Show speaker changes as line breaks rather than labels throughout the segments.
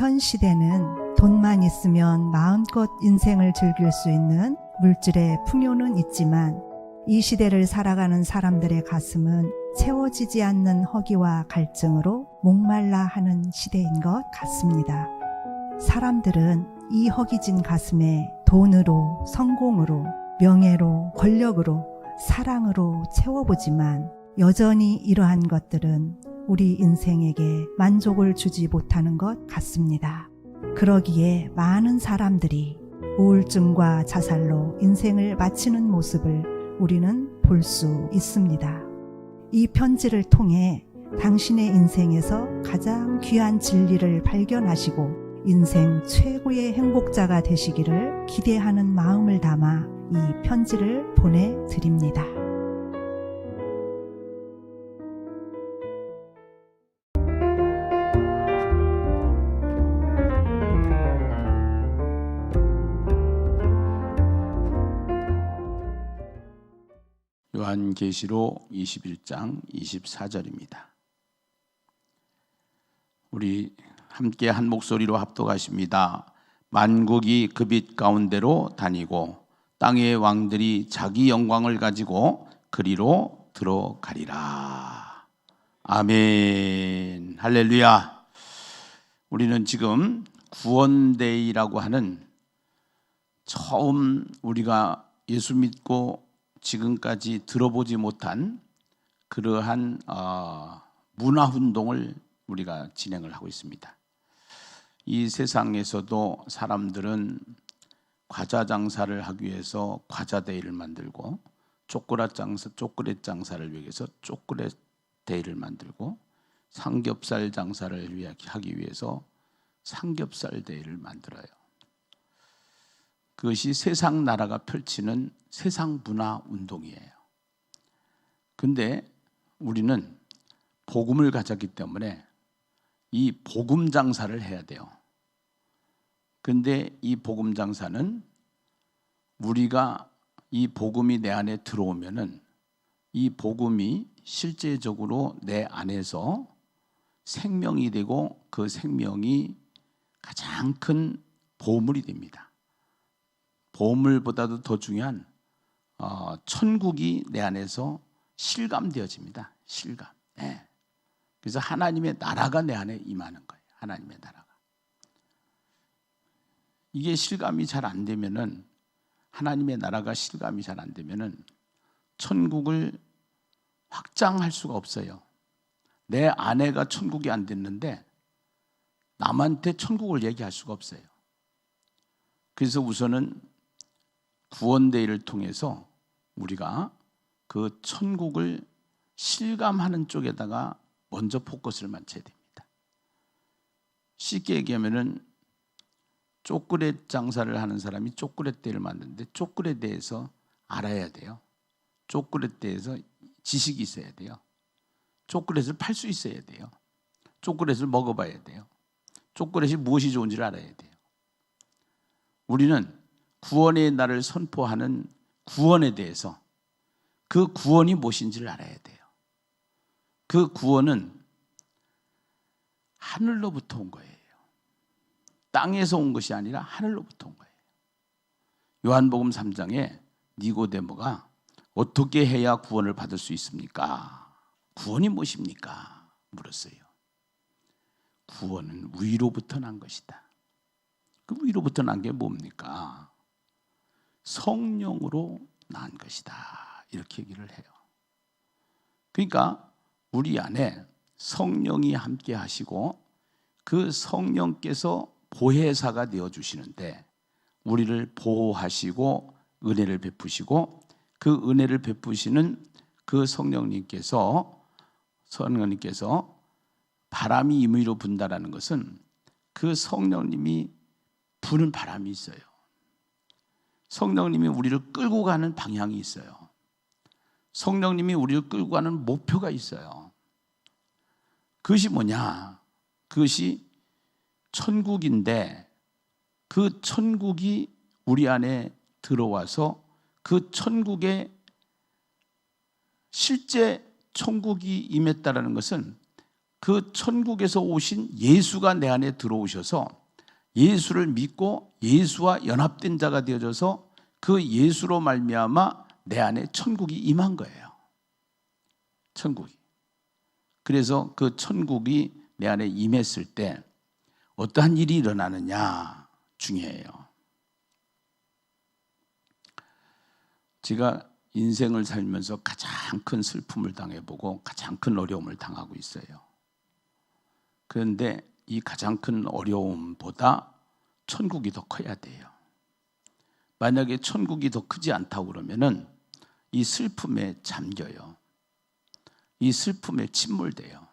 현 시대는 돈만 있으면 마음껏 인생을 즐길 수 있는 물질의 풍요는 있지만 이 시대를 살아가는 사람들의 가슴은 채워지지 않는 허기와 갈증으로 목말라 하는 시대인 것 같습니다. 사람들은 이 허기진 가슴에 돈으로, 성공으로, 명예로, 권력으로, 사랑으로 채워보지만 여전히 이러한 것들은 우리 인생에게 만족을 주지 못하는 것 같습니다. 그러기에 많은 사람들이 우울증과 자살로 인생을 마치는 모습을 우리는 볼 수 있습니다. 이 편지를 통해 당신의 인생에서 가장 귀한 진리를 발견하시고 인생 최고의 행복자가 되시기를 기대하는 마음을 담아 이 편지를 보내드립니다.
요한계시록 21장 24절입니다. 우리 함께 한 목소리로 합독하십니다. 만국이 그 빛 가운데로 다니고 땅의 왕들이 자기 영광을 가지고 그리로 들어가리라. 아멘. 할렐루야. 우리는 지금 구원데이라고 하는 처음 우리가 예수 믿고 지금까지 들어보지 못한 그러한 문화운동을 우리가 진행을 하고 있습니다. 이 세상에서도 사람들은 과자 장사를 하기 위해서 과자데이를 만들고 초콜릿 장사를 위해서 초콜릿 데이를 만들고 삼겹살 장사를 하기 위해서 삼겹살 데이를 만들어요. 그것이 세상 나라가 펼치는 세상 문화 운동이에요. 근데 우리는 복음을 가졌기 때문에 이 복음 장사를 해야 돼요. 근데 이 복음 장사는 우리가 이 복음이 내 안에 들어오면은 이 복음이 실제적으로 내 안에서 생명이 되고 그 생명이 가장 큰 보물이 됩니다. 보물보다도 더 중요한 천국이 내 안에서 실감되어집니다. 실감. 네. 그래서 하나님의 나라가 내 안에 임하는 거예요. 하나님의 나라가. 이게 실감이 잘 안 되면은 하나님의 나라가 실감이 잘 안 되면은 천국을 확장할 수가 없어요. 내 아내가 천국이 안 됐는데 남한테 천국을 얘기할 수가 없어요. 그래서 우선은 구원데이를 통해서 우리가 그 천국을 실감하는 쪽에다가 먼저 포커스를 맞춰야 됩니다. 쉽게 얘기하면은 초콜릿 장사를 하는 사람이 초콜릿 데이를 만드는데 초콜릿에 대해서 알아야 돼요. 초콜릿에 대해서 지식이 있어야 돼요. 초콜릿을 팔 수 있어야 돼요. 초콜릿을 먹어봐야 돼요. 초콜릿이 무엇이 좋은지를 알아야 돼요. 우리는 구원의 날을 선포하는 구원에 대해서 그 구원이 무엇인지를 알아야 돼요. 그 구원은 하늘로부터 온 거예요. 땅에서 온 것이 아니라 하늘로부터 온 거예요. 요한복음 3장에 니고데모가 어떻게 해야 구원을 받을 수 있습니까? 구원이 무엇입니까? 물었어요. 구원은 위로부터 난 것이다. 그 위로부터 난 게 뭡니까? 성령으로 난 것이다. 이렇게 얘기를 해요. 그러니까 우리 안에 성령이 함께 하시고 그 성령께서 보혜사가 되어주시는데 우리를 보호하시고 은혜를 베푸시고 그 은혜를 베푸시는 그 성령님께서 바람이 임의로 분다라는 것은 그 성령님이 부는 바람이 있어요. 성령님이 우리를 끌고 가는 방향이 있어요. 성령님이 우리를 끌고 가는 목표가 있어요. 그것이 뭐냐? 그것이 천국인데 그 천국이 우리 안에 들어와서 그 천국에 실제 천국이 임했다라는 것은 그 천국에서 오신 예수가 내 안에 들어오셔서 예수를 믿고 예수와 연합된 자가 되어져서 그 예수로 말미암아 내 안에 천국이 임한 거예요. 천국이. 그래서 그 천국이 내 안에 임했을 때 어떠한 일이 일어나느냐 중요해요. 제가 인생을 살면서 가장 큰 슬픔을 당해보고 가장 큰 어려움을 당하고 있어요. 그런데 이 가장 큰 어려움보다 천국이 더 커야 돼요. 만약에 천국이 더 크지 않다고 그러면은 이 슬픔에 잠겨요. 이 슬픔에 침몰돼요.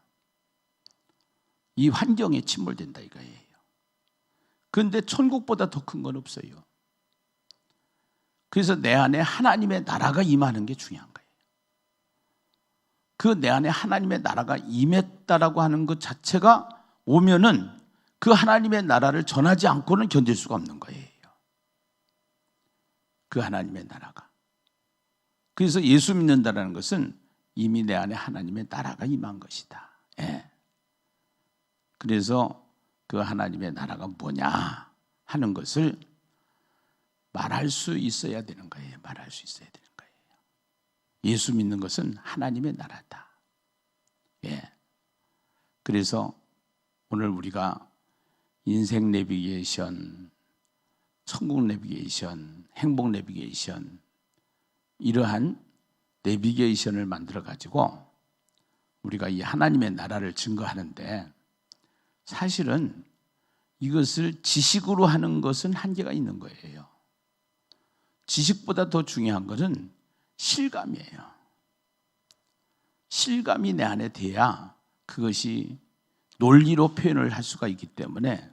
이 환경에 침몰된다 이거예요. 그런데 천국보다 더 큰 건 없어요. 그래서 내 안에 하나님의 나라가 임하는 게 중요한 거예요. 그 내 안에 하나님의 나라가 임했다라고 하는 것 자체가 오면은 그 하나님의 나라를 전하지 않고는 견딜 수가 없는 거예요. 그 하나님의 나라가. 그래서 예수 믿는다는 것은 이미 내 안에 하나님의 나라가 임한 것이다. 예. 그래서 그 하나님의 나라가 뭐냐 하는 것을 말할 수 있어야 되는 거예요. 말할 수 있어야 되는 거예요. 예수 믿는 것은 하나님의 나라다. 예. 그래서 오늘 우리가 인생 내비게이션, 천국 내비게이션, 행복 내비게이션 이러한 내비게이션을 만들어 가지고 우리가 이 하나님의 나라를 증거하는데 사실은 이것을 지식으로 하는 것은 한계가 있는 거예요. 지식보다 더 중요한 것은 실감이에요. 실감이 내 안에 돼야 그것이 논리로 표현을 할 수가 있기 때문에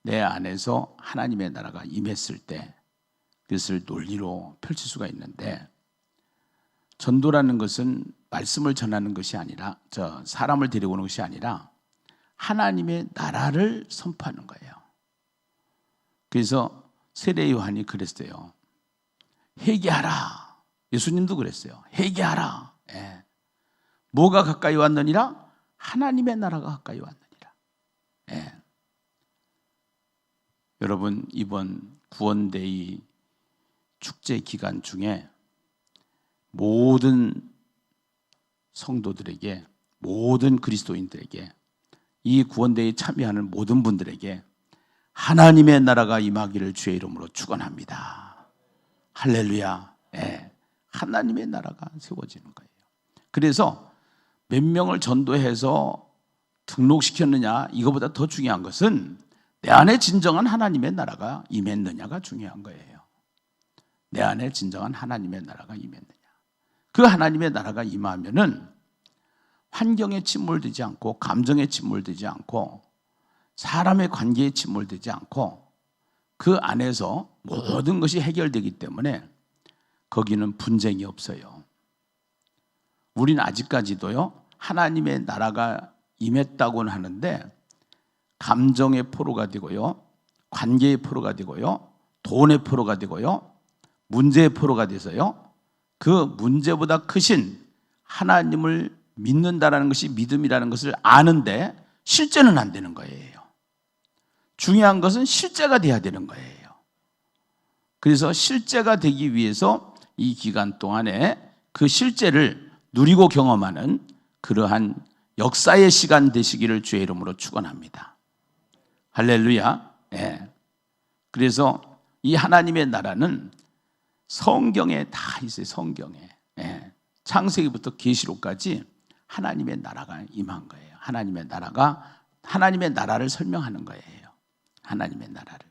내 안에서 하나님의 나라가 임했을 때 그것을 논리로 펼칠 수가 있는데 전도라는 것은 말씀을 전하는 것이 아니라 사람을 데리고 오는 것이 아니라 하나님의 나라를 선포하는 거예요. 그래서 세례 요한이 그랬어요. 회개하라. 예수님도 그랬어요. 회개하라. 예. 뭐가 가까이 왔느니라? 하나님의 나라가 가까이 왔느니라. 예. 여러분 이번 구원데이 축제 기간 중에 모든 성도들에게 모든 그리스도인들에게 이 구원데이에 참여하는 모든 분들에게 하나님의 나라가 임하기를 주의 이름으로 축원합니다. 할렐루야. 예. 하나님의 나라가 세워지는 거예요. 그래서 몇 명을 전도해서 등록시켰느냐 이거보다 더 중요한 것은 내 안에 진정한 하나님의 나라가 임했느냐가 중요한 거예요. 내 안에 진정한 하나님의 나라가 임했느냐. 그 하나님의 나라가 임하면은 환경에 침몰되지 않고 감정에 침몰되지 않고 사람의 관계에 침몰되지 않고 그 안에서 모든 것이 해결되기 때문에 거기는 분쟁이 없어요. 우리는 아직까지도요 하나님의 나라가 임했다고는 하는데 감정의 포로가 되고요 관계의 포로가 되고요 돈의 포로가 되고요 문제의 포로가 돼서요 그 문제보다 크신 하나님을 믿는다라는 것이 믿음이라는 것을 아는데 실제는 안 되는 거예요. 중요한 것은 실제가 돼야 되는 거예요. 그래서 실제가 되기 위해서 이 기간 동안에 그 실제를 누리고 경험하는 그러한 역사의 시간 되시기를 주의 이름으로 축원합니다. 할렐루야. 예. 그래서 이 하나님의 나라는 성경에 다 있어요. 성경에. 예. 창세기부터 계시록까지 하나님의 나라가 임한 거예요. 하나님의 나라가 하나님의 나라를 설명하는 거예요. 하나님의 나라를.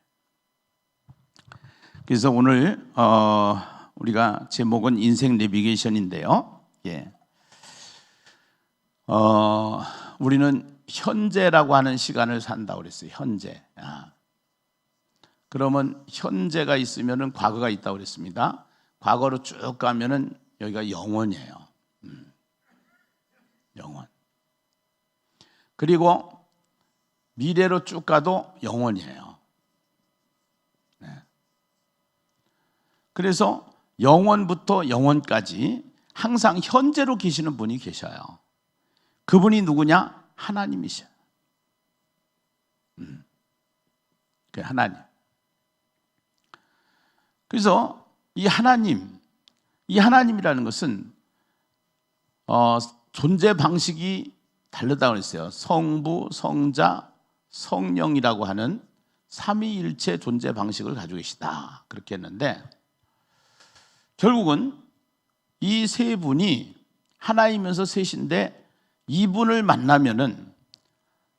그래서 오늘 우리가 제목은 인생 내비게이션인데요. 예. 우리는 현재라고 하는 시간을 산다고 그랬어요. 현재. 그러면 현재가 있으면은 과거가 있다고 그랬습니다. 과거로 쭉 가면은 여기가 영원이에요. 영원. 그리고 미래로 쭉 가도 영원이에요. 네. 그래서 영원부터 영원까지 항상 현재로 계시는 분이 계셔요. 그분이 누구냐? 하나님이셔. 그 하나님. 그래서 이 하나님이라는 것은 존재 방식이 다르다고 그랬어요. 성부, 성자, 성령이라고 하는 삼위일체 존재 방식을 가지고 계시다. 그렇게 했는데 결국은 이 세 분이 하나이면서 셋인데 이분을 만나면은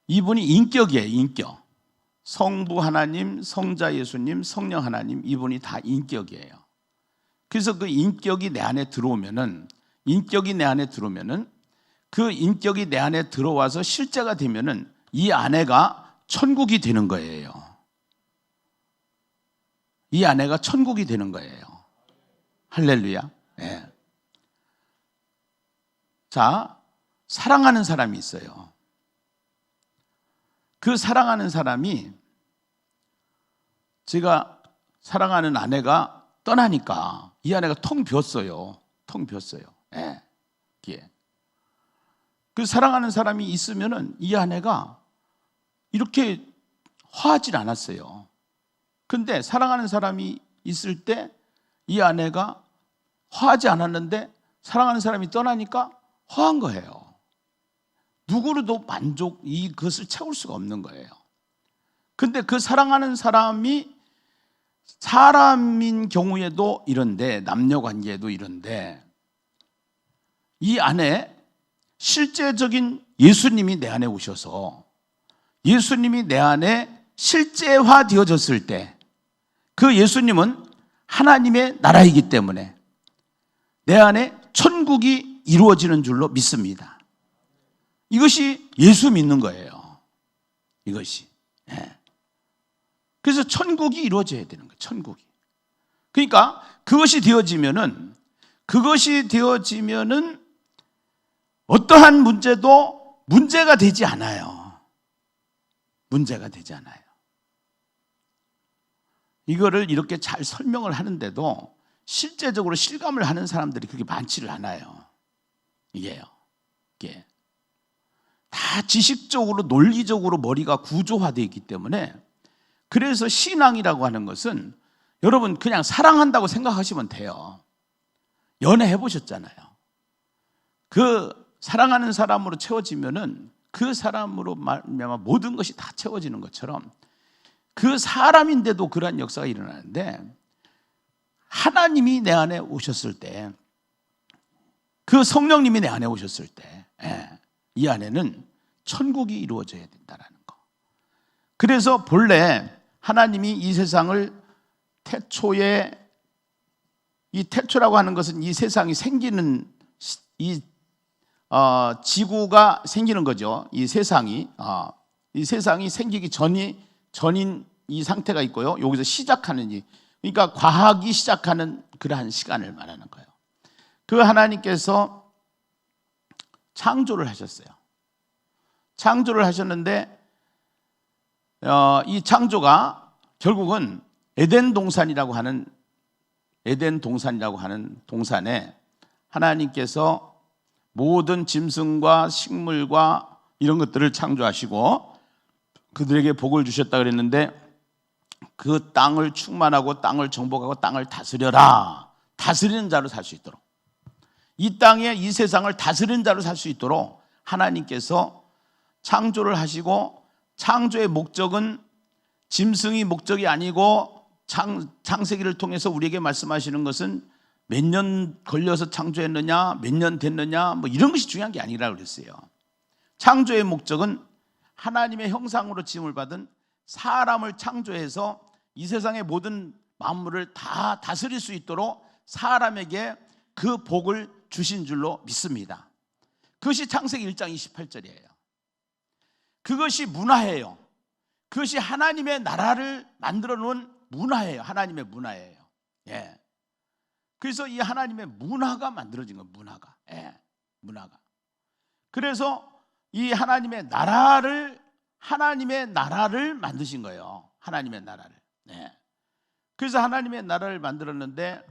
이분이 인격이에요. 인격. 성부 하나님, 성자 예수님, 성령 하나님, 이분이 다 인격이에요. 그래서 그 인격이 내 안에 들어오면은 그 인격이 내 안에 들어와서 실제가 되면은 이 아내가 천국이 되는 거예요. 이 아내가 천국이 되는 거예요. 할렐루야. 네. 자, 사랑하는 사람이 있어요. 그 사랑하는 사람이, 제가 사랑하는 아내가 떠나니까 이 아내가 텅 비었어요. 텅 비었어요. 예. 예. 그 사랑하는 사람이 있으면은 이 아내가 이렇게 화하질 않았어요. 근데 사랑하는 사람이 있을 때 이 아내가 화하지 않았는데 사랑하는 사람이 떠나니까 화한 거예요. 누구로도 이것을 채울 수가 없는 거예요. 근데 그 사랑하는 사람이 사람인 경우에도 이런데, 남녀 관계에도 이런데, 이 안에 실제적인 예수님이 내 안에 오셔서 예수님이 내 안에 실제화 되어졌을 때, 그 예수님은 하나님의 나라이기 때문에 내 안에 천국이 이루어지는 줄로 믿습니다. 이것이 예수 믿는 거예요. 이것이. 네. 그래서 천국이 이루어져야 되는 거예요. 천국이. 그러니까 그것이 되어지면은 어떠한 문제도 문제가 되지 않아요. 문제가 되지 않아요. 이거를 이렇게 잘 설명을 하는데도 실제적으로 실감을 하는 사람들이 그렇게 많지를 않아요. 이게 다 지식적으로 논리적으로 머리가 구조화되어 있기 때문에, 그래서 신앙이라고 하는 것은 여러분 그냥 사랑한다고 생각하시면 돼요. 연애해 보셨잖아요. 그 사랑하는 사람으로 채워지면은 그 사람으로 말미암아 모든 것이 다 채워지는 것처럼, 그 사람인데도 그러한 역사가 일어나는데, 하나님이 내 안에 오셨을 때, 그 성령님이 내 안에 오셨을 때, 이 안에는 천국이 이루어져야 된다는 거. 그래서 본래 하나님이 이 세상을 태초에, 이 태초라고 하는 것은 이 세상이 생기는, 지구가 생기는 거죠. 이 세상이 생기기 전인 이 상태가 있고요. 여기서 시작하는 그러니까 과학이 시작하는 그러한 시간을 말하는 거예요. 그 하나님께서 창조를 하셨어요. 창조를 하셨는데 이 창조가 결국은 에덴 동산이라고 하는 동산에 하나님께서 모든 짐승과 식물과 이런 것들을 창조하시고 그들에게 복을 주셨다 그랬는데, 그 땅을 충만하고 땅을 정복하고 땅을 다스려라. 다스리는 자로 살 수 있도록, 이 땅에 이 세상을 다스리는 자로 살 수 있도록 하나님께서 창조를 하시고, 창조의 목적은 짐승이 목적이 아니고 창세기를 통해서 우리에게 말씀하시는 것은 몇 년 걸려서 창조했느냐, 몇 년 됐느냐, 뭐 이런 것이 중요한 게 아니라고 그랬어요. 창조의 목적은 하나님의 형상으로 지음을 받은 사람을 창조해서 이 세상의 모든 만물을 다 다스릴 수 있도록 사람에게 그 복을 주신 줄로 믿습니다. 그것이 창세기 1장 28절이에요. 그것이 문화예요. 그것이 하나님의 나라를 만들어 놓은 문화예요. 하나님의 문화예요. 예. 그래서 이 하나님의 문화가 만들어진 거예요. 문화가. 그래서 이 하나님의 나라를 만드신 거예요. 하나님의 나라를. 네. 그래서 하나님의 나라를 만들었는데,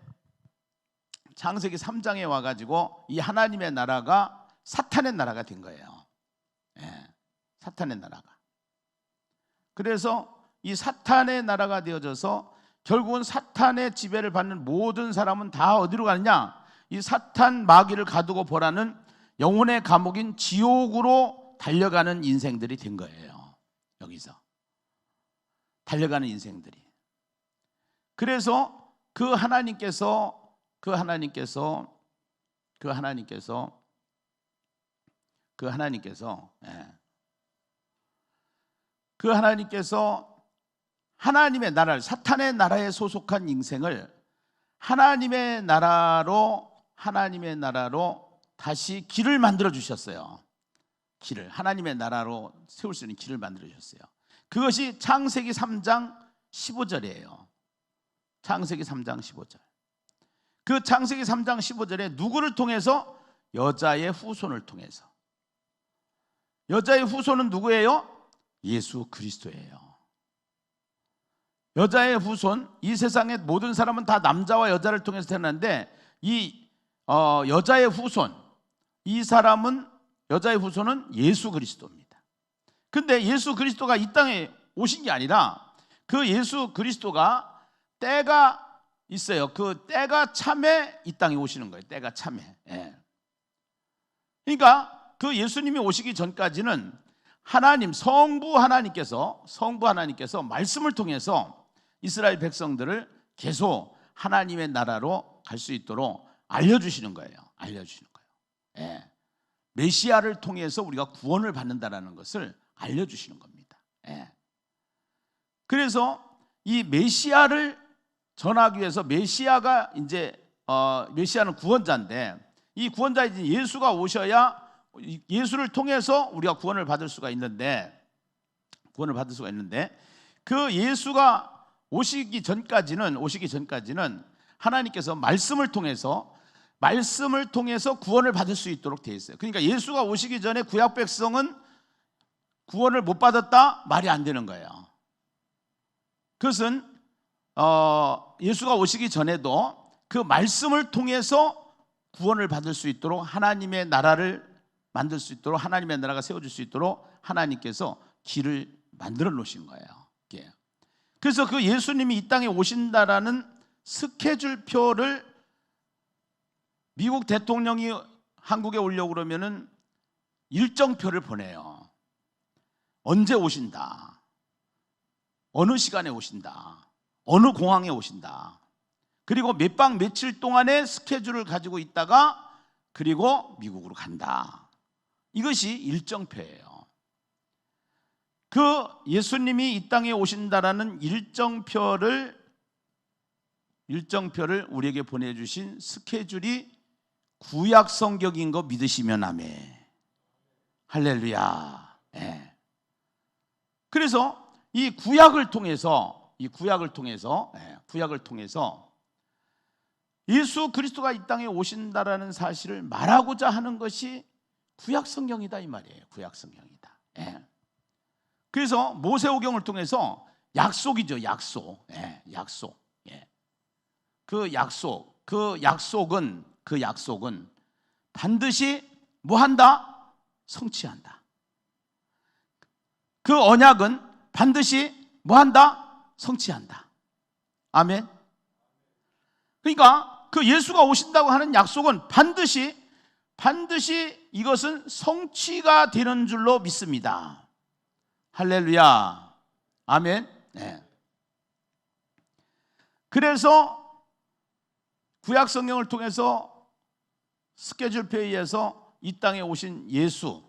창세기 3장에 와가지고 이 하나님의 나라가 사탄의 나라가 된 거예요. 네. 사탄의 나라가. 그래서 이 사탄의 나라가 되어져서 결국은 사탄의 지배를 받는 모든 사람은 다 어디로 가느냐? 이 사탄 마귀를 가두고 보라는 영혼의 감옥인 지옥으로 달려가는 인생들이 된 거예요. 여기서 달려가는 인생들이. 그래서 그 하나님께서 하나님의 나라를, 사탄의 나라에 소속한 인생을 하나님의 나라로 다시 길을 만들어 주셨어요. 길을, 하나님의 나라로 세울 수 있는 길을 만들어 주셨어요. 그것이 창세기 3장 15절이에요. 창세기 3장 15절. 그 창세기 3장 15절에 누구를 통해서? 여자의 후손을 통해서. 여자의 후손은 누구예요? 예수 그리스도예요. 여자의 후손, 이 세상의 모든 사람은 다 남자와 여자를 통해서 태어났는데 이 여자의 후손, 여자의 후손은 예수 그리스도입니다. 근데 예수 그리스도가 이 땅에 오신 게 아니라 그 예수 그리스도가 때가 있어요. 그 때가 참에 이 땅에 오시는 거예요. 때가 참에. 예. 그러니까 그 예수님이 오시기 전까지는 성부 하나님께서 말씀을 통해서 이스라엘 백성들을 계속 하나님의 나라로 갈 수 있도록 알려주시는 거예요. 예. 메시아를 통해서 우리가 구원을 받는다라는 것을 알려주시는 겁니다. 예. 그래서 이 메시아를 전하기 위해서 메시아가 메시아는 구원자인데 이 구원자인 예수가 오셔야 예수를 통해서 우리가 구원을 받을 수가 있는데 그 예수가 오시기 전까지는 하나님께서 말씀을 통해서 구원을 받을 수 있도록 되어 있어요. 그러니까 예수가 오시기 전에 구약 백성은 구원을 못 받았다? 말이 안 되는 거예요. 그것은 예수가 오시기 전에도 그 말씀을 통해서 구원을 받을 수 있도록 하나님의 나라를 만들 수 있도록 하나님의 나라가 세워질 수 있도록 하나님께서 길을 만들어 놓으신 거예요. 그래서 그 예수님이 이 땅에 오신다라는 스케줄표를 미국 대통령이 한국에 오려고 그러면은 일정표를 보내요. 언제 오신다, 어느 시간에 오신다, 어느 공항에 오신다, 그리고 몇 박 며칠 동안의 스케줄을 가지고 있다가 그리고 미국으로 간다. 이것이 일정표예요. 그 예수님이 이 땅에 오신다라는 일정표를 우리에게 보내주신 스케줄이 구약 성경인 거 믿으시면 아멘. 할렐루야. 예. 그래서 이 구약을 통해서 예수 그리스도가 이 땅에 오신다라는 사실을 말하고자 하는 것이 구약 성경이다 이 말이에요. 구약 성경이다. 예. 그래서 모세오경을 통해서 약속이죠. 약속. 예. 약속. 예. 그 약속은 반드시 뭐 한다? 성취한다. 그 언약은 반드시 뭐 한다? 성취한다. 아멘. 그러니까 그 예수가 오신다고 하는 약속은 반드시 이것은 성취가 되는 줄로 믿습니다. 할렐루야. 아멘. 네. 그래서 구약 성경을 통해서 스케줄표에 의해서 이 땅에 오신 예수,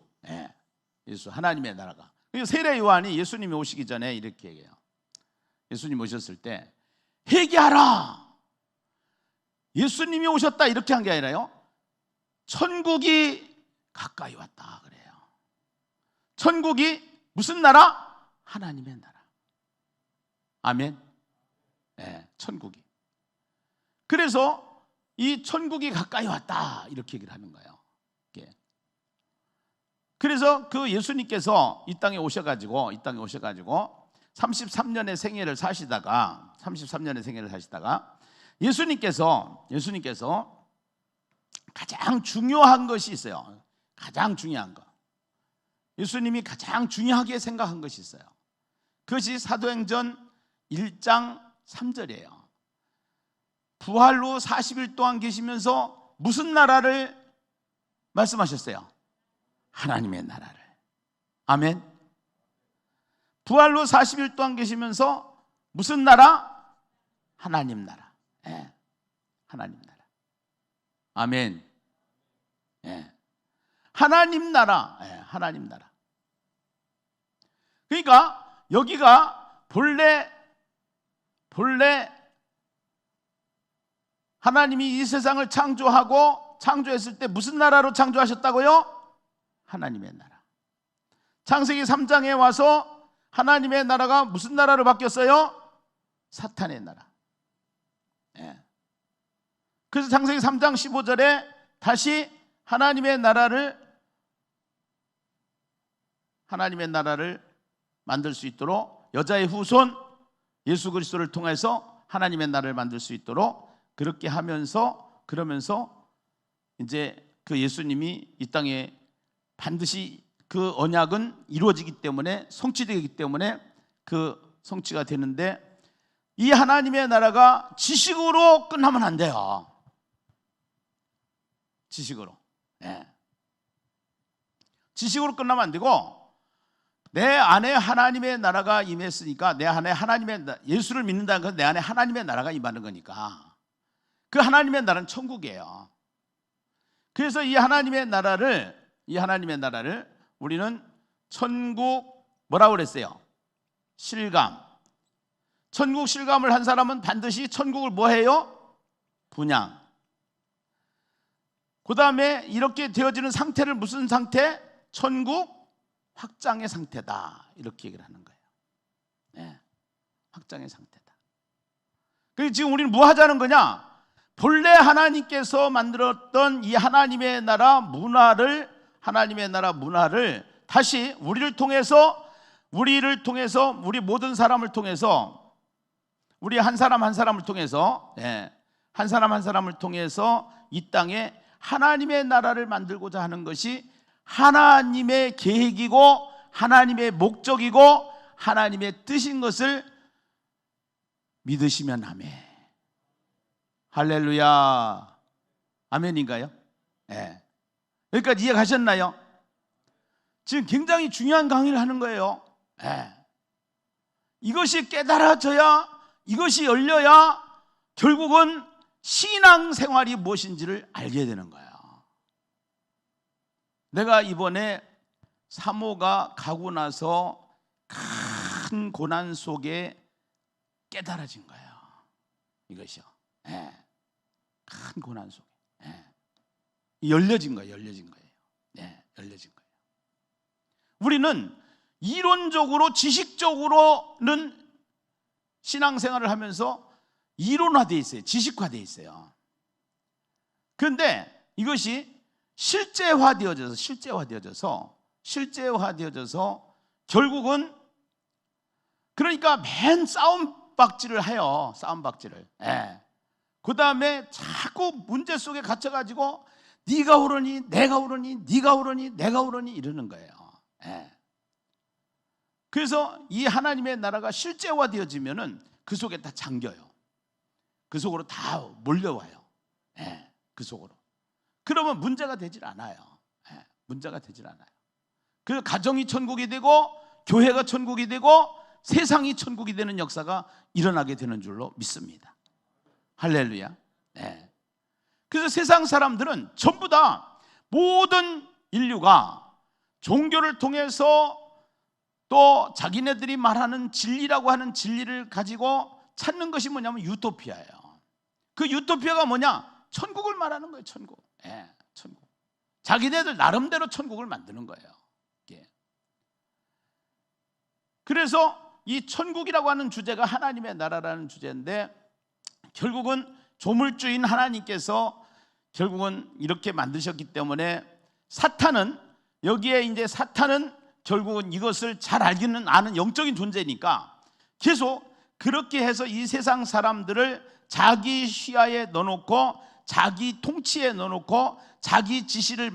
하나님의 나라가. 세례 요한이 예수님이 오시기 전에 이렇게 얘기해요. 예수님 오셨을 때 회개하라. 예수님이 오셨다 이렇게 한 게 아니라요, 천국이 가까이 왔다 그래요. 천국이 무슨 나라? 하나님의 나라. 아멘. 네, 천국이. 그래서 이 천국이 가까이 왔다 이렇게 얘기를 하는 거예요. 그래서 그 예수님께서 이 땅에 오셔가지고 33년의 생애를 사시다가 예수님께서 가장 중요한 것이 있어요. 가장 중요한 거. 예수님이 가장 중요하게 생각한 것이 있어요. 그것이 사도행전 1장 3절이에요. 부활 후 40일 동안 계시면서 무슨 나라를 말씀하셨어요? 하나님의 나라를. 아멘. 부활 후 40일 동안 계시면서 무슨 나라? 하나님 나라. 예. 하나님 나라. 아멘. 예. 하나님 나라. 예. 하나님 나라. 그러니까 여기가 본래 하나님이 이 세상을 창조했을 때 무슨 나라로 창조하셨다고요? 하나님의 나라. 창세기 3장에 와서 하나님의 나라가 무슨 나라로 바뀌었어요? 사탄의 나라. 예. 그래서 창세기 3장 15절에 다시 하나님의 나라를 만들 수 있도록 여자의 후손 예수 그리스도를 통해서 하나님의 나라를 만들 수 있도록 그렇게 그러면서 이제 그 예수님이 이 땅에 반드시 그 언약은 이루어지기 때문에 성취되기 때문에 그 성취가 되는데, 이 하나님의 나라가 지식으로 끝나면 안 돼요. 지식으로. 네. 지식으로 끝나면 안 되고, 내 안에 하나님의 나라가 임했으니까, 내 안에 예수를 믿는다는 건 내 안에 하나님의 나라가 임하는 거니까, 그 하나님의 나라는 천국이에요. 그래서 이 하나님의 나라를 우리는 천국 뭐라고 그랬어요? 실감. 천국 실감을 한 사람은 반드시 천국을 뭐 해요? 분양. 그 다음에 이렇게 되어지는 상태를 무슨 상태? 천국 확장의 상태다, 이렇게 얘기를 하는 거예요. 네, 확장의 상태다. 그래서 지금 우리는 뭐 하자는 거냐? 본래 하나님께서 만들었던 이 하나님의 나라 문화를 다시 우리를 통해서 우리 모든 사람을 통해서, 우리 한 사람 한 사람을 통해서, 한 사람 한 사람을 통해서 이 땅에 하나님의 나라를 만들고자 하는 것이 하나님의 계획이고 하나님의 목적이고 하나님의 뜻인 것을 믿으시면 아멘. 할렐루야. 아멘인가요? 네. 여기까지 이해가셨나요? 지금 굉장히 중요한 강의를 하는 거예요. 네. 이것이 깨달아져야, 이것이 열려야 결국은 신앙생활이 무엇인지를 알게 되는 거예요. 내가 이번에 사모가 가고 나서 큰 고난 속에 깨달아진 거예요. 이것이요. 큰 고난 속에 열려진 거예요. 열려진 거예요. 우리는 이론적으로, 지식적으로는 신앙생활을 하면서 이론화되어 있어요. 지식화되어 있어요. 그런데 이것이 실제화되어져서 결국은, 그러니까 맨 싸움박질을 해요. 싸움박질을. 그 다음에 자꾸 문제 속에 갇혀가지고 네가 옳으니 내가 옳으니 네가 옳으니 내가 옳으니 이러는 거예요. 그래서 이 하나님의 나라가 실제화되어지면은 그 속에 다 잠겨요. 그 속으로 다 몰려와요. 그 속으로. 그러면 문제가 되질 않아요. 문제가 되질 않아요. 그래서 가정이 천국이 되고 교회가 천국이 되고 세상이 천국이 되는 역사가 일어나게 되는 줄로 믿습니다. 할렐루야. 그래서 세상 사람들은 전부 다, 모든 인류가 종교를 통해서 또 자기네들이 말하는 진리라고 하는 진리를 가지고 찾는 것이 뭐냐면 유토피아예요. 그 유토피아가 뭐냐? 천국을 말하는 거예요. 천국. 천국. 자기네들 나름대로 천국을 만드는 거예요. 그래서 이 천국이라고 하는 주제가 하나님의 나라라는 주제인데, 결국은 조물주인 하나님께서 결국은 이렇게 만드셨기 때문에 사탄은 결국은 이것을 잘 아는 영적인 존재니까 계속 그렇게 해서 이 세상 사람들을 자기 시야에 넣어놓고 자기 통치에 넣어놓고 자기 지시를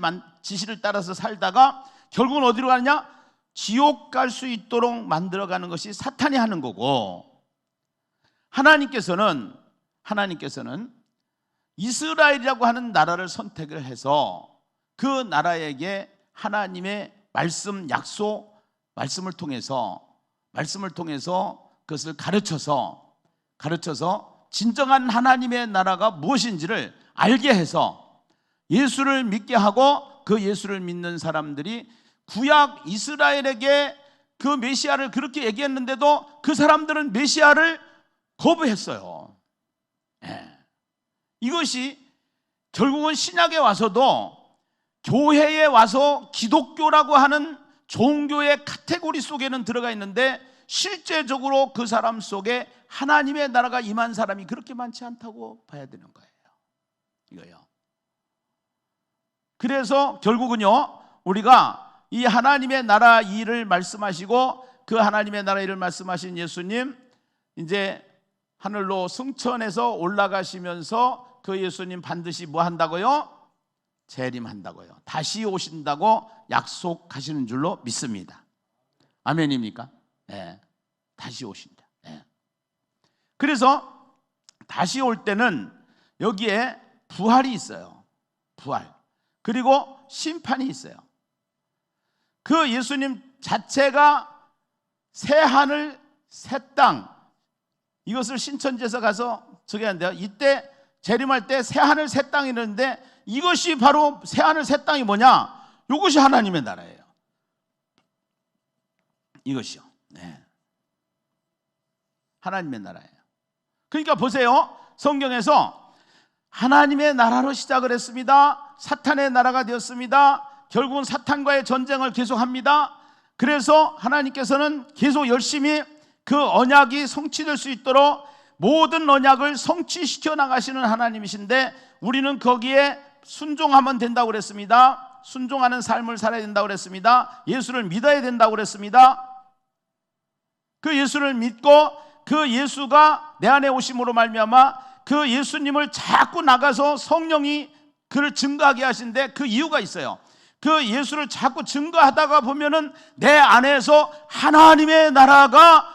따라서 살다가 결국은 어디로 가느냐? 지옥 갈 수 있도록 만들어가는 것이 사탄이 하는 거고, 하나님께서는 이스라엘이라고 하는 나라를 선택을 해서 그 나라에게 하나님의 말씀, 약속, 말씀을 통해서 그것을 가르쳐서 진정한 하나님의 나라가 무엇인지를 알게 해서 예수를 믿게 하고, 그 예수를 믿는 사람들이 구약 이스라엘에게 그 메시아를 그렇게 얘기했는데도 그 사람들은 메시아를 거부했어요. 이것이 결국은 신약에 와서도 교회에 와서 기독교라고 하는 종교의 카테고리 속에는 들어가 있는데, 실제적으로 그 사람 속에 하나님의 나라가 임한 사람이 그렇게 많지 않다고 봐야 되는 거예요. 이거요. 그래서 결국은요, 우리가 이 하나님의 나라 일을 말씀하시고, 그 하나님의 나라 일을 말씀하신 예수님, 이제 하늘로 승천해서 올라가시면서 그 예수님 반드시 뭐 한다고요? 재림한다고요. 다시 오신다고 약속하시는 줄로 믿습니다. 아멘입니까? 네, 다시 오신다. 네. 그래서 다시 올 때는 여기에 부활이 있어요. 부활. 그리고 심판이 있어요. 그 예수님 자체가 새 하늘 새 땅, 이것을 신천지에서 가서 저기 하는데요, 이때 재림할 때 새 하늘 새 땅이 있는데, 이것이 바로 새 하늘 새 땅이 뭐냐? 이것이 하나님의 나라예요. 이것이요. 네. 하나님의 나라예요. 그러니까 보세요. 성경에서 하나님의 나라로 시작을 했습니다. 사탄의 나라가 되었습니다. 결국은 사탄과의 전쟁을 계속합니다. 그래서 하나님께서는 계속 열심히 그 언약이 성취될 수 있도록 모든 언약을 성취시켜 나가시는 하나님이신데, 우리는 거기에 순종하면 된다고 그랬습니다. 순종하는 삶을 살아야 된다고 그랬습니다. 예수를 믿어야 된다고 그랬습니다. 그 예수를 믿고 그 예수가 내 안에 오심으로 말미암아 그 예수님을 자꾸 나가서 성령이 그를 증거하게 하신데, 그 이유가 있어요. 그 예수를 자꾸 증거하다가 보면은 내 안에서 하나님의 나라가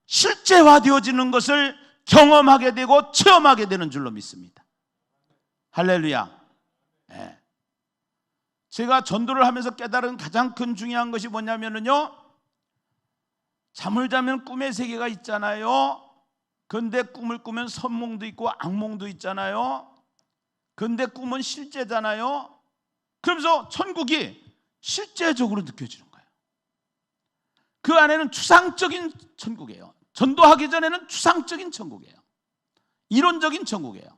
실제화되어지는 것을 경험하게 되고 체험하게 되는 줄로 믿습니다. 할렐루야. 네. 제가 전도를 하면서 깨달은 가장 큰 중요한 것이 뭐냐면요, 잠을 자면 꿈의 세계가 있잖아요. 근데 꿈을 꾸면 선몽도 있고 악몽도 있잖아요. 근데 꿈은 실제잖아요. 그러면서 천국이 실제적으로 느껴지는 거예요. 그 안에는 추상적인 천국이에요. 전도하기 전에는 추상적인 천국이에요. 이론적인 천국이에요.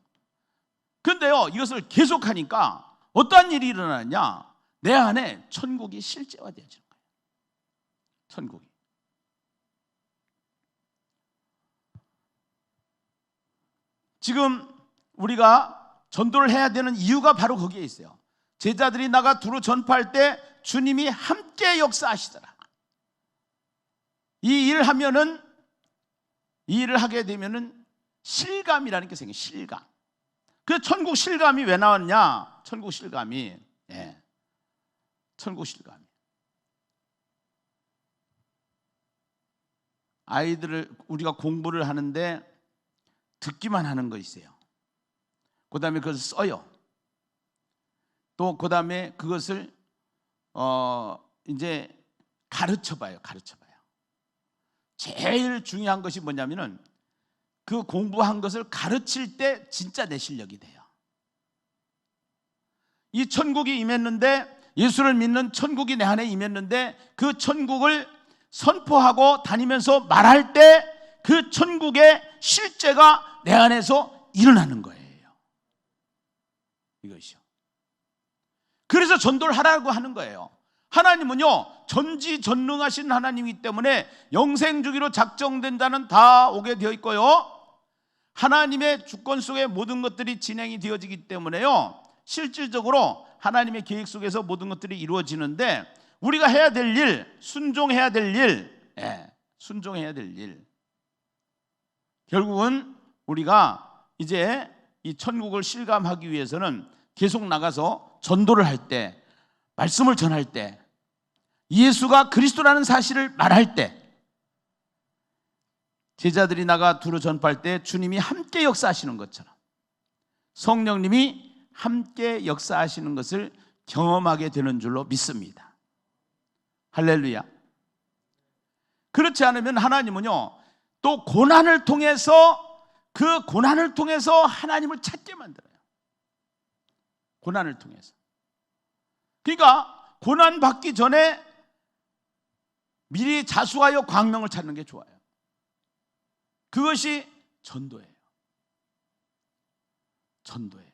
근데요, 이것을 계속하니까 어떠한 일이 일어나냐? 내 안에 천국이 실제화되어지는 거예요. 천국이. 지금 우리가 전도를 해야 되는 이유가 바로 거기에 있어요. 제자들이 나가 두루 전파할 때 주님이 함께 역사하시더라. 이 일을 하게 되면은 실감이라는 게 생겨요. 실감. 그 천국 실감이 왜 나왔냐? 천국 실감이, 천국 실감이. 아이들을 우리가 공부를 하는데 듣기만 하는 거 있어요. 그 다음에 그것을 써요. 또 그 다음에 그것을 이제 가르쳐봐요. 제일 중요한 것이 뭐냐면은 그 공부한 것을 가르칠 때 진짜 내 실력이 돼요. 이 천국이 임했는데, 예수를 믿는 천국이 내 안에 임했는데, 그 천국을 선포하고 다니면서 말할 때 그 천국의 실제가 내 안에서 일어나는 거예요. 이것이요. 그래서 전도를 하라고 하는 거예요. 하나님은요, 전지전능하신 하나님이기 때문에 영생주기로 작정된 자는 다 오게 되어 있고요, 하나님의 주권 속에 모든 것들이 진행이 되어지기 때문에요, 실질적으로 하나님의 계획 속에서 모든 것들이 이루어지는데, 우리가 해야 될 일, 순종해야 될 일, 순종해야 될 일, 결국은 우리가 이제 이 천국을 실감하기 위해서는 계속 나가서 전도를 할 때, 말씀을 전할 때, 예수가 그리스도라는 사실을 말할 때, 제자들이 나가 두루 전파할 때 주님이 함께 역사하시는 것처럼 성령님이 함께 역사하시는 것을 경험하게 되는 줄로 믿습니다. 할렐루야. 그렇지 않으면 하나님은요, 또 고난을 통해서, 그 고난을 통해서 하나님을 찾게 만들어요. 고난을 통해서. 그러니까 고난 받기 전에 미리 자수하여 광명을 찾는 게 좋아요. 그것이 전도예요. 전도예요.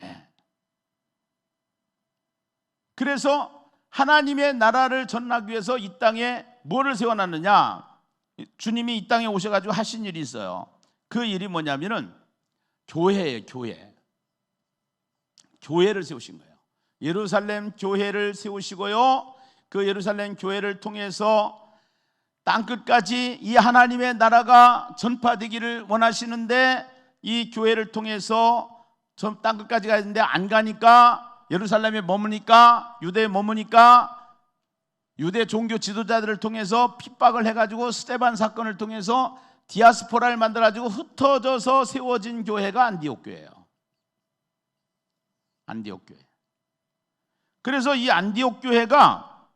네. 그래서 하나님의 나라를 전하기 위해서 이 땅에 뭐를 세워놨느냐? 주님이 이 땅에 오셔가지고 하신 일이 있어요. 그 일이 뭐냐면은 교회예요. 교회를 세우신 거예요. 예루살렘 교회를 세우시고요, 그 예루살렘 교회를 통해서 땅끝까지 이 하나님의 나라가 전파되기를 원하시는데, 이 교회를 통해서 땅끝까지 가야 되는데 안 가니까, 예루살렘에 머무니까, 유대에 머무니까 유대 종교 지도자들을 통해서 핍박을 해가지고 스데반 사건을 통해서 디아스포라를 만들어가지고 흩어져서 세워진 교회가 안디옥 교회예요. 안디옥 교회. 그래서 이 안디옥 교회가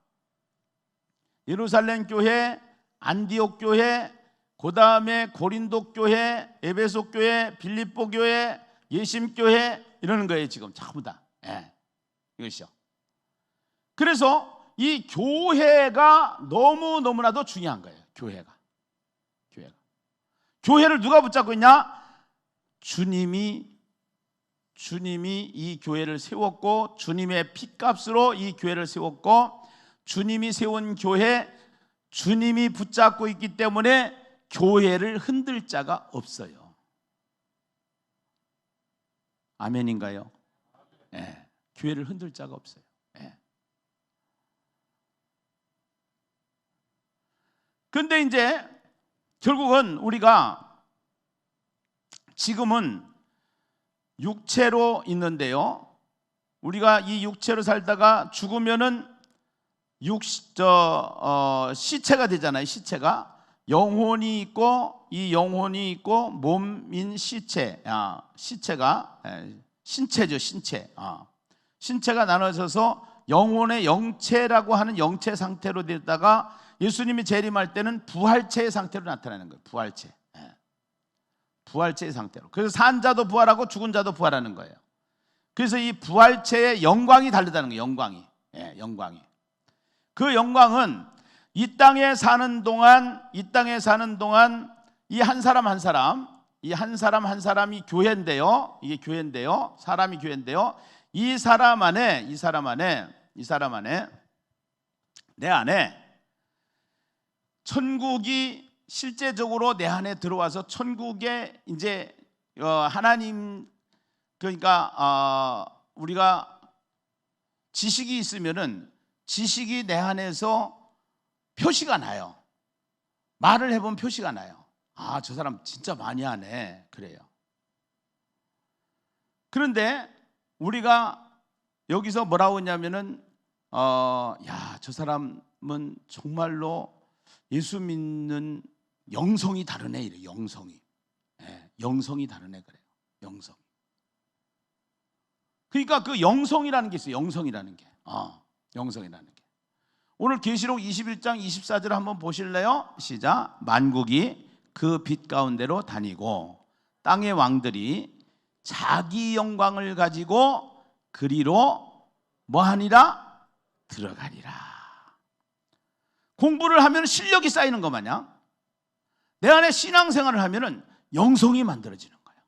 예루살렘 교회, 안디옥 교회, 그 다음에 고린도 교회, 에베소 교회, 빌립보 교회, 예심 교회, 이러는 거예요. 지금 전부 다. 예, 이것이요. 그래서 이 교회가 너무나도 중요한 거예요. 교회를 누가 붙잡고 있냐? 주님이 이 교회를 세웠고, 주님의 핏값으로 이 교회를 세웠고, 주님이 세운 교회, 주님이 붙잡고 있기 때문에 교회를 흔들 자가 없어요. 아멘인가요? 네, 교회를 흔들 자가 없어요. 네. 근데 이제 결국은 우리가 지금은 육체로 있는데요, 우리가 이 육체로 살다가 죽으면은 시체가 되잖아요. 시체가 영혼이 있고, 이 영혼이 있고 몸인 시체, 시체가 신체죠. 신체가 나눠져서 영혼의 영체라고 하는 영체 상태로 됐다가 예수님이 재림할 때는 부활체의 상태로 나타나는 거예요. 부활체의 상태로. 그래서 산 자도 부활하고 죽은 자도 부활하는 거예요. 그래서 이 부활체의 영광이 다르다는 거예요. 영광이. 그 영광은 이 땅에 사는 동안 이 한 사람 한 사람이 교회인데요. 이게 교회인데요. 사람이 교회인데요. 이 사람 안에 내 안에 천국이 실제적으로 내 안에 들어와서, 천국에 이제 하나님, 그러니까 우리가 지식이 있으면은 지식이 내 안에서 표시가 나요. 말을 해보면 표시가 나요. 아, 저 사람 진짜 많이 하네. 그래요. 그런데 우리가 여기서 뭐라고 했냐면은 저 사람은 정말로 예수 믿는 영성이 다르네. 이래. 영성이 다르네. 그래요. 그러니까 그 영성이라는 게 있어요. 영성이라는 게. 오늘 계시록 21장 24절 한번 보실래요? 시작. 만국이 그 빛 가운데로 다니고 땅의 왕들이 자기 영광을 가지고 그리로 뭐하니라? 들어가리라. 공부를 하면 실력이 쌓이는 것 마냥 내 안에 신앙생활을 하면 영성이 만들어지는 거예요.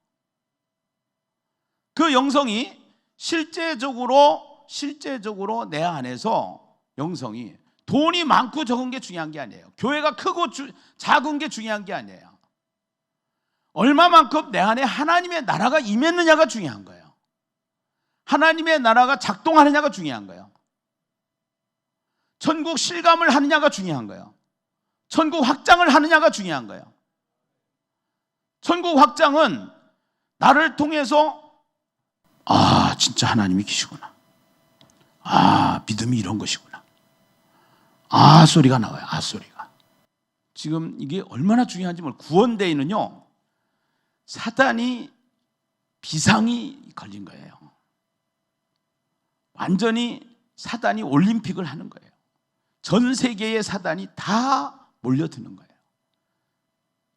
그 영성이 실제적으로 내 안에서, 영성이 돈이 많고 적은 게 중요한 게 아니에요. 교회가 크고 작은 게 중요한 게 아니에요. 얼마만큼 내 안에 하나님의 나라가 임했느냐가 중요한 거예요. 하나님의 나라가 작동하느냐가 중요한 거예요. 천국 실감을 하느냐가 중요한 거예요. 천국 확장을 하느냐가 중요한 거예요. 천국 확장은 나를 통해서 진짜 하나님이 계시구나. 믿음이 이런 것이구나. 아 소리가 나와요. 아 소리가. 지금 이게 얼마나 중요한지 몰라요. 구원대에는요, 사단이 비상이 걸린 거예요. 완전히 사단이 올림픽을 하는 거예요. 전 세계의 사단이 다 몰려드는 거예요.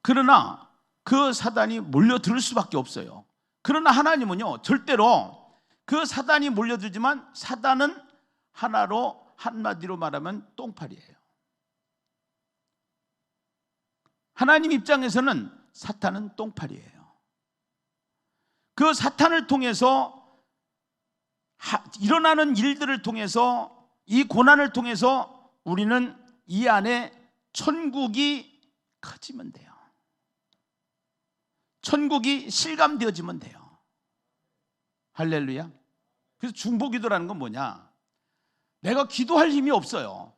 그러나 그 사단이 몰려들 수밖에 없어요. 그러나 하나님은요, 절대로 그 사단이 몰려들지만 사단은 하나로, 한마디로 말하면 똥파리예요. 하나님 입장에서는 사탄은 똥파리예요. 그 사탄을 통해서 일어나는 일들을 통해서, 이 고난을 통해서 우리는 이 안에 천국이 커지면 돼요. 천국이 실감되어지면 돼요. 할렐루야. 그래서 중보기도라는 건 뭐냐? 내가 기도할 힘이 없어요.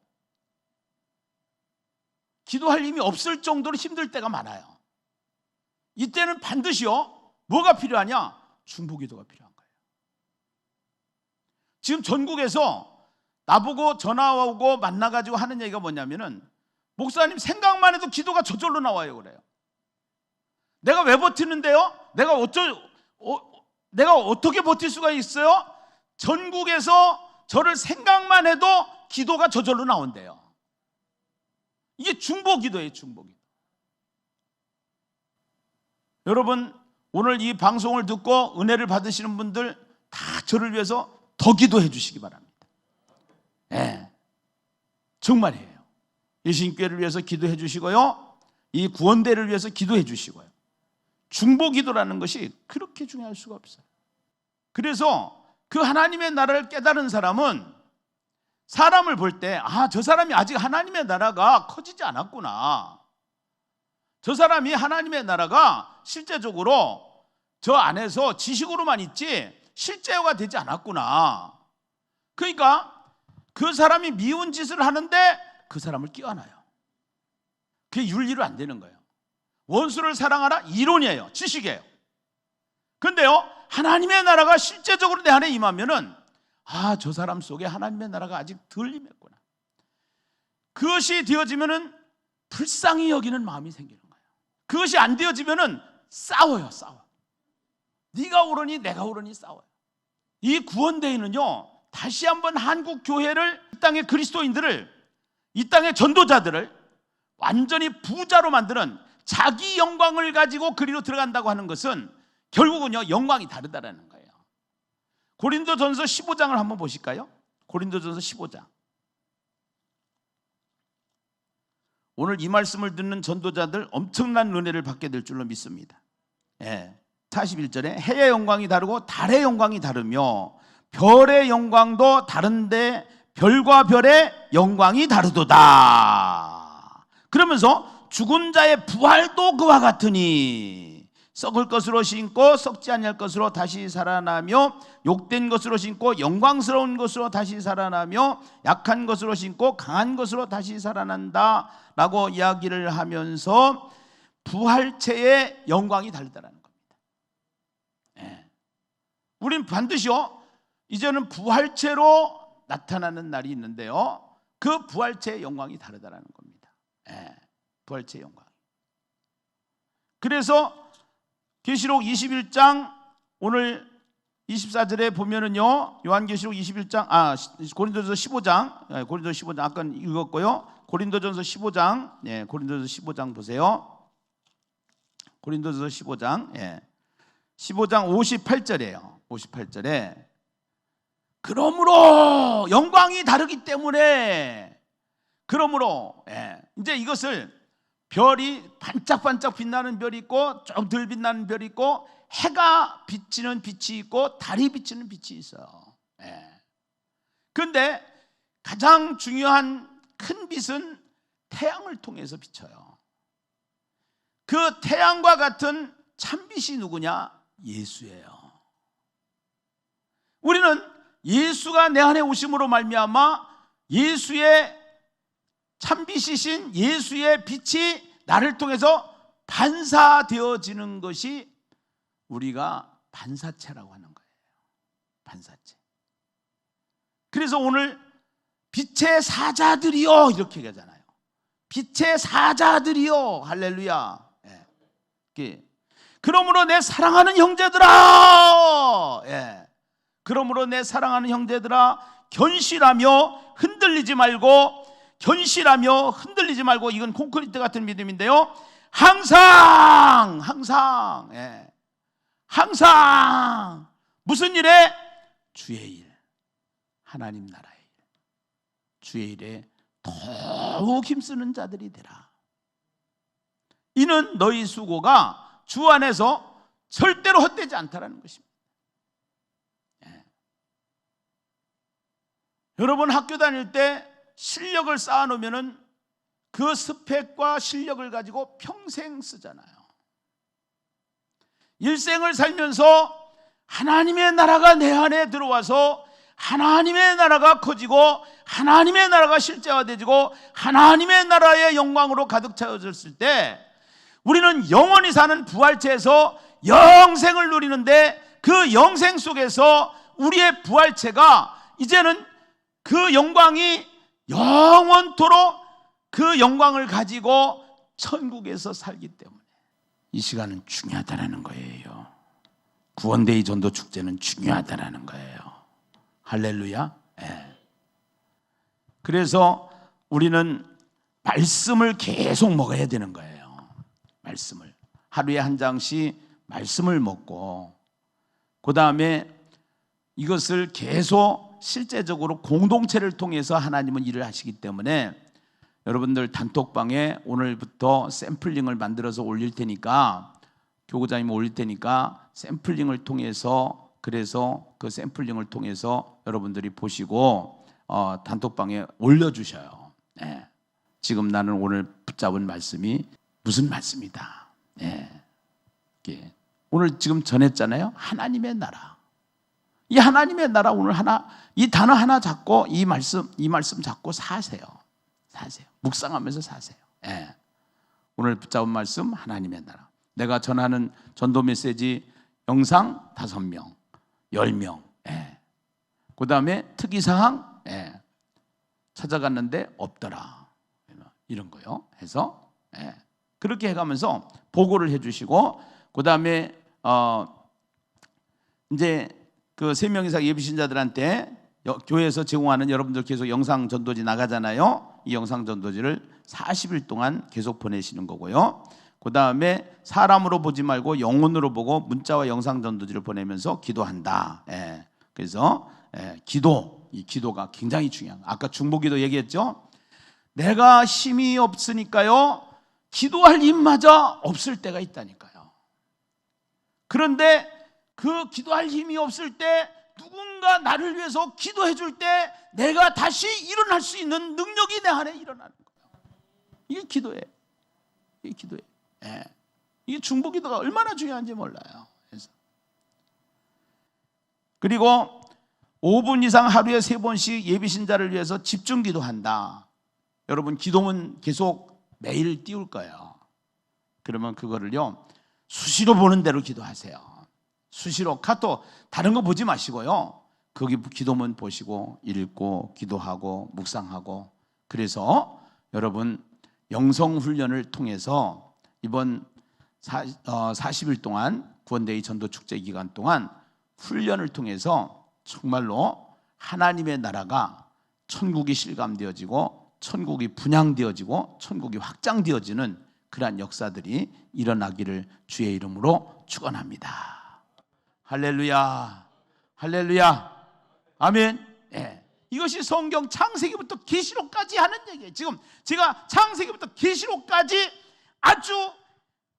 기도할 힘이 없을 정도로 힘들 때가 많아요. 이때는 반드시요, 뭐가 필요하냐? 중보기도가 필요한 거예요. 지금 전국에서 나보고 전화 오고 만나가지고 하는 얘기가 뭐냐면은, 목사님 생각만 해도 기도가 저절로 나와요 그래요. 내가 왜 버티는데요? 내가 어떻게 버틸 수가 있어요? 전국에서 저를 생각만 해도 기도가 저절로 나온대요. 이게 중보기도예요, 중보기도. 여러분, 오늘 이 방송을 듣고 은혜를 받으시는 분들 다 저를 위해서 더 기도해 주시기 바랍니다. 네, 정말이에요. 예수님교회를 위해서 기도해 주시고요, 이 구원대를 위해서 기도해 주시고요. 중보기도라는 것이 그렇게 중요할 수가 없어요. 그래서 그 하나님의 나라를 깨달은 사람은 사람을 볼 때, 아, 저 사람이 아직 하나님의 나라가 커지지 않았구나. 저 사람이 하나님의 나라가 실제적으로 저 안에서 지식으로만 있지 실제화가 되지 않았구나. 그러니까 그 사람이 미운 짓을 하는데 그 사람을 끼워놔요. 그게 윤리로 안 되는 거예요. 원수를 사랑하라, 이론이에요. 지식이에요. 그런데요, 하나님의 나라가 실제적으로 내 안에 임하면은, 아, 저 사람 속에 하나님의 나라가 아직 덜 임했구나. 그것이 되어지면은 불쌍히 여기는 마음이 생기는 거예요. 그것이 안 되어지면은 싸워요, 싸워. 네가 옳으니 내가 옳으니 싸워요. 이 구원대회는요, 다시 한번 한국 교회를, 이 땅의 그리스도인들을, 이 땅의 전도자들을 완전히 부자로 만드는, 자기 영광을 가지고 그리로 들어간다고 하는 것은 결국은요, 영광이 다르다라는 거예요. 고린도전서 15장을 한번 보실까요? 고린도전서 15장. 오늘 이 말씀을 듣는 전도자들 엄청난 은혜를 받게 될 줄로 믿습니다. 41절에 해의 영광이 다르고 달의 영광이 다르며 별의 영광도 다른데 별과 별의 영광이 다르도다. 그러면서 죽은 자의 부활도 그와 같으니 썩을 것으로 신고 썩지 아니할 것으로 다시 살아나며, 욕된 것으로 신고 영광스러운 것으로 다시 살아나며, 약한 것으로 신고 강한 것으로 다시 살아난다 라고 이야기를 하면서 부활체의 영광이 다르다는 겁니다. 우린 반드시요, 이제는 부활체로 나타나는 날이 있는데요, 그 부활체의 영광이 다르다는 겁니다. 부활체의 영광. 그래서 계시록 21장 오늘 24절에 보면은요, 요한계시록 21장, 고린도전서 15장, 고린도전서 15장 아까 읽었고요. 고린도전서 15장, 고린도전서 15장 보세요. 고린도전서 15장, 15장 58절이에요. 58절에 그러므로 영광이 다르기 때문에, 그러므로 이제 이것을, 별이 반짝반짝 빛나는 별이 있고 좀 덜 빛나는 별이 있고, 해가 비치는 빛이 있고 달이 비치는 빛이 있어요. 그런데 가장 중요한 큰 빛은 태양을 통해서 비쳐요. 그 태양과 같은 참빛이 누구냐? 예수예요. 우리는 예수가 내 안에 오심으로 말미암아 예수의 참빛이신 예수의 빛이 나를 통해서 반사되어지는 것이 우리가 반사체라고 하는 거예요. 반사체. 그래서 오늘 빛의 사자들이요 이렇게 얘기하잖아요. 빛의 사자들이요. 할렐루야. 예. 그러므로 내 사랑하는 형제들아, 예. 그러므로 내 사랑하는 형제들아, 견실하며 흔들리지 말고, 견실하며 흔들리지 말고, 이건 콘크리트 같은 믿음인데요. 항상, 예. 항상 무슨 일에? 주의 일, 하나님 나라의 일, 주의 일에 더욱 힘쓰는 자들이 되라. 이는 너희 수고가 주 안에서 절대로 헛되지 않다라는 것입니다. 예. 여러분 학교 다닐 때 실력을 쌓아놓으면 그 스펙과 실력을 가지고 평생 쓰잖아요. 일생을 살면서 하나님의 나라가 내 안에 들어와서 하나님의 나라가 커지고 하나님의 나라가 실제화되고 하나님의 나라의 영광으로 가득 채워졌을 때 우리는 영원히 사는 부활체에서 영생을 누리는데, 그 영생 속에서 우리의 부활체가 이제는 그 영광이 영원토록 그 영광을 가지고 천국에서 살기 때문에 이 시간은 중요하다는 거예요. 구원데이 전도 축제는 중요하다는 거예요. 할렐루야. 예. 그래서 우리는 말씀을 계속 먹어야 되는 거예요. 말씀을 하루에 한 장씩 말씀을 먹고, 그 다음에 이것을 계속 실제적으로 공동체를 통해서 하나님은 일을 하시기 때문에 여러분들 단톡방에 오늘부터 샘플링을 만들어서 올릴 테니까, 교구장님이 올릴 테니까 샘플링을 통해서, 그래서 그 샘플링을 통해서 여러분들이 보시고 단톡방에 올려주셔요. 네. 지금 나는 오늘 붙잡은 말씀이 무슨 말씀이다. 네. 오늘 지금 전했잖아요. 하나님의 나라. 이 하나님의 나라 오늘 하나, 이 단어 하나 잡고 이 말씀 잡고 사세요. 묵상하면서 사세요. 예. 오늘 붙잡은 말씀 하나님의 나라. 내가 전하는 전도 메시지 영상 5명, 10명. 예. 그 다음에 특이사항, 예. 찾아갔는데 없더라. 이런 거요. 해서 예. 그렇게 해가면서 보고를 해주시고, 그 다음에 이제 그 3명 이상 예비신자들한테 교회에서 제공하는, 여러분들 계속 영상 전도지 나가잖아요. 이 영상 전도지를 40일 동안 계속 보내시는 거고요. 그 다음에 사람으로 보지 말고 영혼으로 보고 문자와 영상 전도지를 보내면서 기도한다. 예. 그래서 이 기도가 굉장히 중요한. 아까 중보기도 얘기했죠. 내가 힘이 없으니까요, 기도할 힘마저 없을 때가 있다니까요. 그런데 그 기도할 힘이 없을 때 누군가 나를 위해서 기도해 줄 때 내가 다시 일어날 수 있는 능력이 내 안에 일어나는 거예요. 이게 기도예요. 이게 기도예요. 예. 이게 중보기도가 얼마나 중요한지 몰라요. 그리고 5분 이상 하루에 3번씩 예비신자를 위해서 집중 기도한다. 여러분 기도문 계속 매일 띄울 거예요. 그러면 그거를요 수시로 보는 대로 기도하세요. 수시로 카톡 다른 거 보지 마시고요. 거기 기도문 보시고 읽고 기도하고 묵상하고. 그래서 여러분 영성훈련을 통해서 이번 40일 동안 구원데이 전도축제 기간 동안 훈련을 통해서 정말로 하나님의 나라가 천국이 실감되어지고 천국이 분양되어지고 천국이 확장되어지는 그러한 역사들이 일어나기를 주의 이름으로 축원합니다. 할렐루야, 할렐루야, 아멘. 네. 이것이 성경 창세기부터 계시록까지 하는 얘기예요. 지금 제가 창세기부터 계시록까지 아주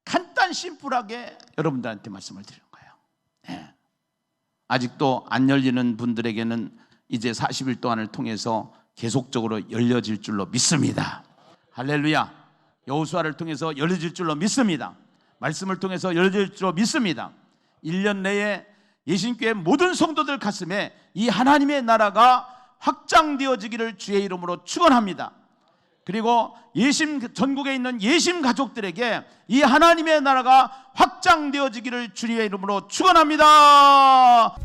간단 심플하게 여러분들한테 말씀을 드리는 거예요. 네. 아직도 안 열리는 분들에게는 이제 40일 동안을 통해서 계속적으로 열려질 줄로 믿습니다. 할렐루야. 여호수아를 통해서 열려질 줄로 믿습니다. 말씀을 통해서 열려질 줄로 믿습니다. 1년 내에 예신교회 모든 성도들 가슴에 이 하나님의 나라가 확장되어지기를 주의 이름으로 축원합니다. 그리고 예심 전국에 있는 예심 가족들에게 이 하나님의 나라가 확장되어지기를 주의 이름으로 축원합니다.